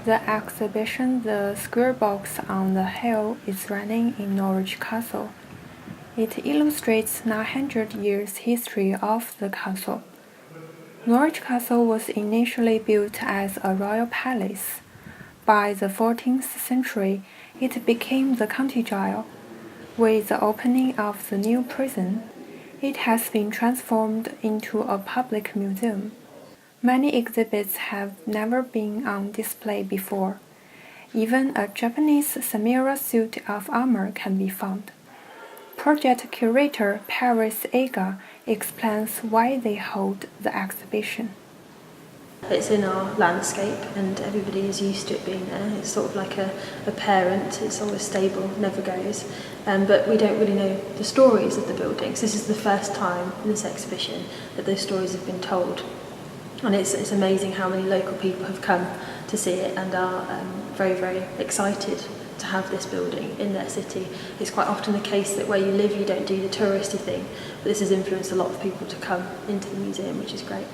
The exhibition The Square Box on the Hill is running in Norwich Castle. It illustrates 900 years history of the castle. Norwich Castle was initially built as a royal palace. By the 14th century, it became the county jail. With the opening of the new prison, it has been transformed into a public museum. Many exhibits have never been on display before. Even a Japanese samurai suit of armor can be found. Project curator Paris Aga explains why they hold the exhibition. It's in our landscape and everybody is used to it being there. It's sort of like a parent, it's always stable, never goes. But we don't really know the stories of the buildings. This is the first time in this exhibition that those stories have been told. And it's amazing how many local people have come to see it and are very, very excited to have this building in their city. It's quite often the case that where you live you don't do the touristy thing, but this has influenced a lot of people to come into the museum, which is great.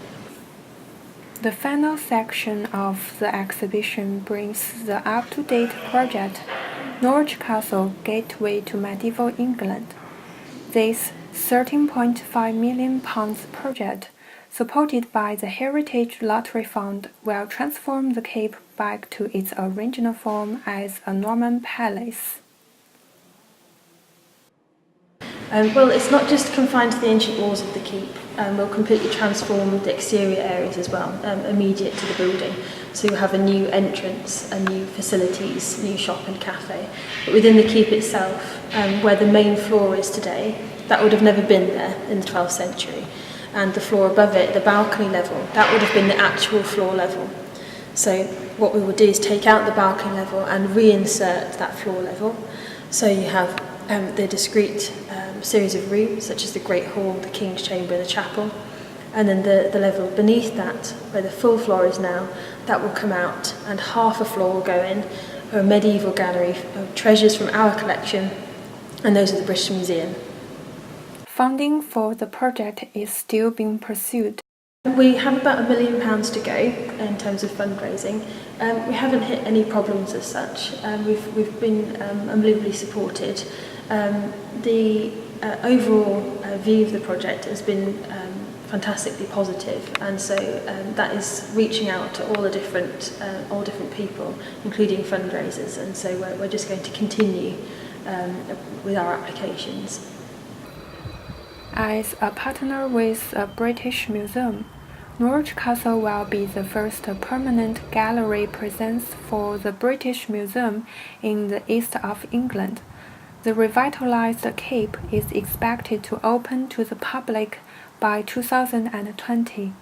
The final section of the exhibition brings the up-to-date project Norwich Castle Gateway to Medieval England. This £13.5 million project, supported by the Heritage Lottery Fund, will transform the keep back to its original form as a Norman palace. Well, it's not just confined to the ancient walls of the keep. We'll completely transform the exterior areas as well, immediate to the building. So you'll have a new entrance, a new facilities, new shop and cafe. But within the keep itself, where the main floor is today, that would have never been there in the 12th century. And the floor above it, the balcony level, that would have been the actual floor level. So what we will do is take out the balcony level and reinsert that floor level. So you have the discrete series of rooms, such as the Great Hall, the King's Chamber, the chapel, and then the level beneath that, where the full floor is now, that will come out, and half a floor will go in for a medieval gallery of treasures from our collection, and those are the British Museum. Funding for the project is still being pursued. We have about £1 million to go in terms of fundraising. We haven't hit any problems as such. We've been unbelievably supported. The overall view of the project has been fantastically positive, and so that is reaching out to all different people, including fundraisers. And so we're just going to continue with our applications. As a partner with a British museum, Norwich Castle will be the first permanent gallery presence for the British Museum in the east of England. The revitalized keep is expected to open to the public by 2020.